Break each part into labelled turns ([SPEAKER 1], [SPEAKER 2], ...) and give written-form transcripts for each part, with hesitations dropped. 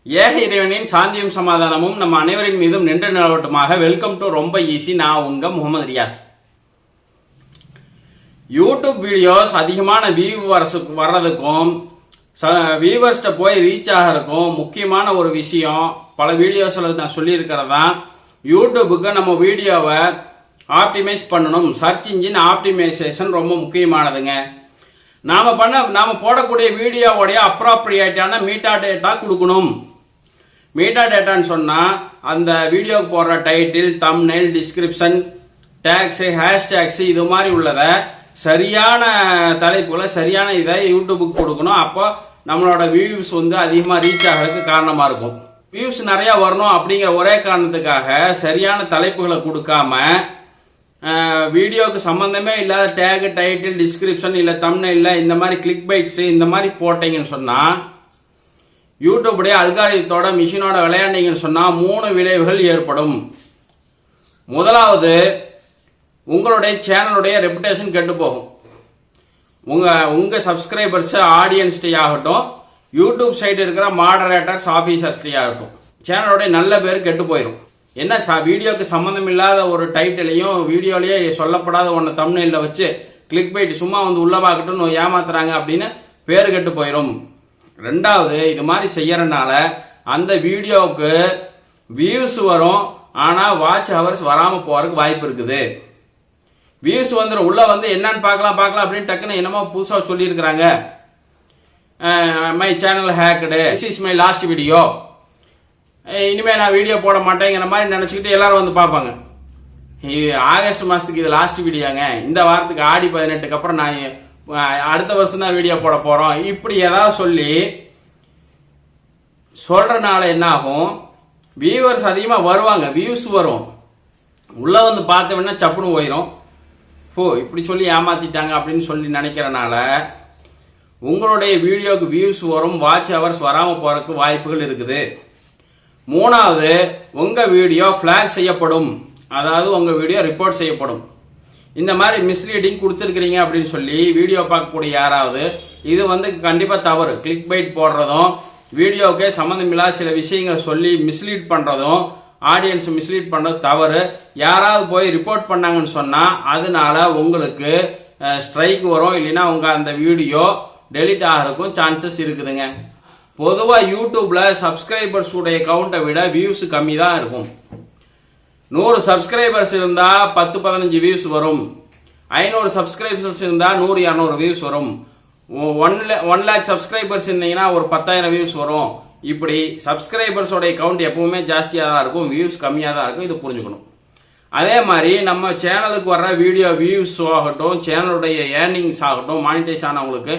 [SPEAKER 1] ஏக இறைவனின் சாந்தியும் சமாதானமும் நம்ம அனைவரின் மீதும் நின்று நிலவட்டுமாக. வெல்கம் டு ரொம்ப ஈஸி. நான் உங்க முகமது ரியாஸ். யூடியூப் வீடியோஸ் அதிகமான வியூவர்ஸ் வர்றதுக்கும் வியூவர்ஸ்ட போய் ரீச் ஆகிறதுக்கும் முக்கியமான ஒரு விஷயம், பல வீடியோஸில் நான் சொல்லியிருக்கிறதா, யூடியூபுக்கு நம்ம வீடியோவை ஆப்டிமைஸ் பண்ணணும். சர்ச் இன்ஜின் ஆப்டிமைசேஷன் ரொம்ப முக்கியமானதுங்க. நாம போடக்கூடிய வீடியோவுடைய அப்ராப்ரியேட்டான மீட்டா டேட்டா கொடுக்கணும். மீட்டா டேட்டான்னு சொன்னால் அந்த வீடியோவுக்கு போடுற title, thumbnail, description, tax, hashtags இது மாதிரி உள்ளதை சரியான தலைப்புகளை சரியான இதை யூடியூபுக்கு கொடுக்கணும். அப்போ நம்மளோட வியூஸ் அதிகமாக ரீச் ஆகிறதுக்கு காரணமாக இருக்கும். வியூஸ் நிறையா வரணும் அப்படிங்கிற ஒரே காரணத்துக்காக சரியான தலைப்புகளை கொடுக்காம வீடியோவுக்கு சம்மந்தமே இல்லாத டேகு, டைட்டில், டிஸ்கிரிப்ஷன் இல்லை தம்ப்நெயில் இந்த மாதிரி கிளிக் பைட்ஸு இந்த மாதிரி போட்டீங்கன்னு சொன்னால், யூடியூபுடைய அல்காரிதத்தோட மிஷினோட விளையாண்டிங்கன்னு சொன்னால் 3 விளைவுகள் ஏற்படும். முதலாவது, உங்களுடைய சேனலுடைய ரெப்புடேஷன் கெட்டு போகும். உங்கள் சப்ஸ்கிரைபர்ஸு, ஆடியன்ஸ்டே ஆகட்டும், யூடியூப் சைடு இருக்கிற மாடரேட்டர்ஸ், ஆஃபீஸர்ஸ்டே ஆகட்டும், சேனலுடைய நல்ல பேர் கெட்டு போயிடும். என்ன வீடியோக்கு சம்மந்தம் இல்லாத ஒரு டைட்டிலையும் வீடியோலேயே சொல்லப்படாத ஒன்று தம்ப்நெயிலில் வச்சு கிளிக் பைட் சும்மா உள்ள பார்க்கட்டும்னு ஏமாத்துறாங்க அப்படின்னு பேர் கெட்டு போயிடும். ரெண்டாவது, இது மாதிரி செய்யறதுனால அந்த வீடியோவுக்கு வியூஸ் வரும், ஆனால் வாட்ச் ஹவர்ஸ் வராமல் போகிறதுக்கு வாய்ப்பு இருக்குது. வியூஸ் வந்துடும், உள்ள என்னன்னு பார்க்கலாம் அப்படின்னு டக்குன்னு என்னமோ புதுசாக சொல்லியிருக்கிறாங்க, my channel hacked, this is my last video, இனிமேல் நான் வீடியோ போட மாட்டேங்கிற மாதிரி நினச்சிக்கிட்டு எல்லாரும் பார்ப்பாங்க. இது ஆகஸ்ட் மாதத்துக்கு இது லாஸ்ட் வீடியோங்க, இந்த வாரத்துக்கு ஆடி 18க்கு அப்புறம் நான் அடுத்த வருஷம் தான் வீடியோ போட போகிறோம், இப்படி ஏதாவது சொல்லி சொல்கிறனால என்ன ஆகும், வியூவர்ஸ் அதிகமாக வருவாங்க, வியூஸ் வரும், உள்ளே பார்த்தோம்னா சப்புன்னு போயிடும். இப்படி சொல்லி ஏமாத்திட்டாங்க அப்படின்னு சொல்லி நினைக்கிறனால உங்களுடைய வீடியோக்கு வியூஸ் வரும், வாட்ச் ஹவர்ஸ் வராமல் போகிறதுக்கு வாய்ப்புகள் இருக்குது. மூணாவது, உங்கள் வீடியோ ஃப்ளாக் செய்யப்படும், அதாவது உங்கள் வீடியோ ரிப்போர்ட் செய்யப்படும். இந்த மாதிரி மிஸ்லீடிங் கொடுத்துருக்கிறீங்க அப்படின்னு சொல்லி வீடியோ பார்க்கக்கூடிய யாராவது, இது கண்டிப்பாக தவறு. கிளிக் பைட் போடுறதும், வீடியோவுக்கே சம்மந்தமில்லாத சில விஷயங்களை சொல்லி மிஸ்லீட் பண்ணுறதும், ஆடியன்ஸ் மிஸ்லீட் பண்ணுறது தவறு. யாராவது போய் ரிப்போர்ட் பண்ணாங்கன்னு சொன்னால் அதனால உங்களுக்கு ஸ்ட்ரைக் வரும், இல்லைன்னா உங்கள் அந்த வீடியோ டெலிட் ஆகிறதுக்கும் சான்சஸ் இருக்குதுங்க. பொதுவாக யூடியூப்பில் சப்ஸ்கிரைபர்ஸ் உடைய கவுண்டை விட வியூஸ் கம்மி தான் இருக்கும். 100 சப்ஸ்கிரைபர்ஸ் இருந்தால் 10-15 வியூஸ் வரும். 500 சப்ஸ்கிரைபர்ஸ் இருந்தால் 100-200 வியூஸ் வரும். 1 lakh சப்ஸ்கிரைபர்ஸ் இருந்தீங்கன்னா ஒரு 10,000 வியூஸ் வரும். இப்படி சப்ஸ்கிரைபர்ஸோடைய கவுண்ட் எப்பவுமே ஜாஸ்தியாக தான் இருக்கும், வியூஸ் கம்மியாக தான் இருக்கும். இது புரிஞ்சுக்கணும். அதே மாதிரி நம்ம சேனலுக்கு வர்ற வீடியோ வியூஸ் ஆகட்டும், சேனலுடைய ஏர்னிங்ஸ் ஆகட்டும், மானிட்டைஸ் ஆனவங்களுக்கு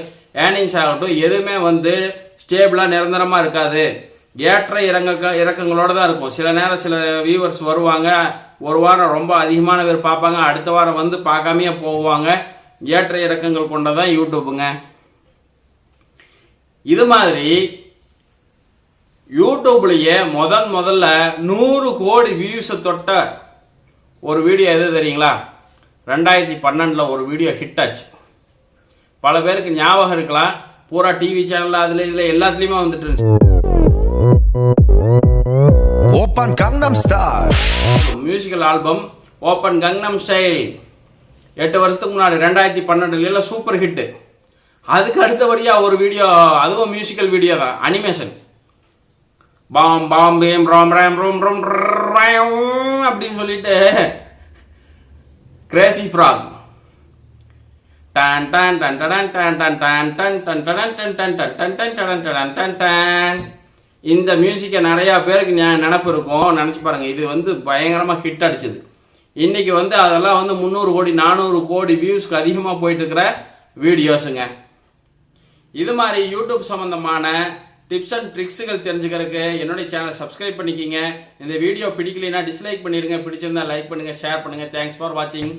[SPEAKER 1] ஏர்னிங்ஸ் ஆகட்டும், எதுவுமே ஸ்டேபிளாக நிரந்தரமாக இருக்காது. ஏற்ற இறக்கங்களோட தான் இருக்கும். சில நேரம் சில வியூவர்ஸ் வருவாங்க, ஒரு வாரம் ரொம்ப அதிகமான பேர் பார்ப்பாங்க, அடுத்த வாரம் பார்க்காமையே போவாங்க. ஏற்ற இறக்கங்கள் கொண்டதான் யூடியூப்புங்க. இது மாதிரி யூடியூப்லேயே முதல்ல 100 கோடி வியூஸை தொட்ட ஒரு வீடியோ எது தெரியுங்களா? 2012 ஒரு வீடியோ ஹிட் ஆச்சு. பல பேருக்கு ஞாபகம் இருக்கலாம், பூரா டிவி சேனல் அதுல இதுல எல்லாத்துலயுமே இருந்துச்சு. Open கங்னம் style musical album open கங்னம் style 8 வருஷத்துக்கு முன்னாடி 2012 சூப்பர் ஹிட். அதுக்கு அடுத்தபடியா ஒரு வீடியோ, அதுவும் மியூசிக்கல் வீடியோ தான், அனிமேஷன். பாம் பாம் பேம் ராம் ராம் ரோம் ரோம் அப்படின்னு சொல்லிட்டு கிரேசி ஃப்ராக் டான் டான் டன் டன் டன் டன் டன் டன் டன் டன் டன் டன் டன் டன் டன் டன் டன். இந்த மியூசிக்கை நிறையா பேருக்கு நினப்பு இருக்கும். நினச்சி பாருங்க, இது பயங்கரமாக ஹிட் அடிச்சது. இன்னைக்கு அதெல்லாம் 300 கோடி 400 கோடி வியூஸ்க்கு அதிகமாக போயிட்டு இருக்கிற வீடியோஸுங்க. இது மாதிரி யூடியூப் சம்பந்தமான டிப்ஸ் அண்ட் ட்ரிக்ஸுகள் தெரிஞ்சுக்கிறதுக்கு என்னுடைய சேனலை சப்ஸ்கிரைப் பண்ணிக்கிங்க. இந்த வீடியோ பிடிக்கலைன்னா டிஸ்லைக் பண்ணிடுங்க, பிடிச்சிருந்தா லைக் பண்ணுங்க, ஷேர் பண்ணுங்க. தேங்க்ஸ் ஃபார் வாட்சிங்.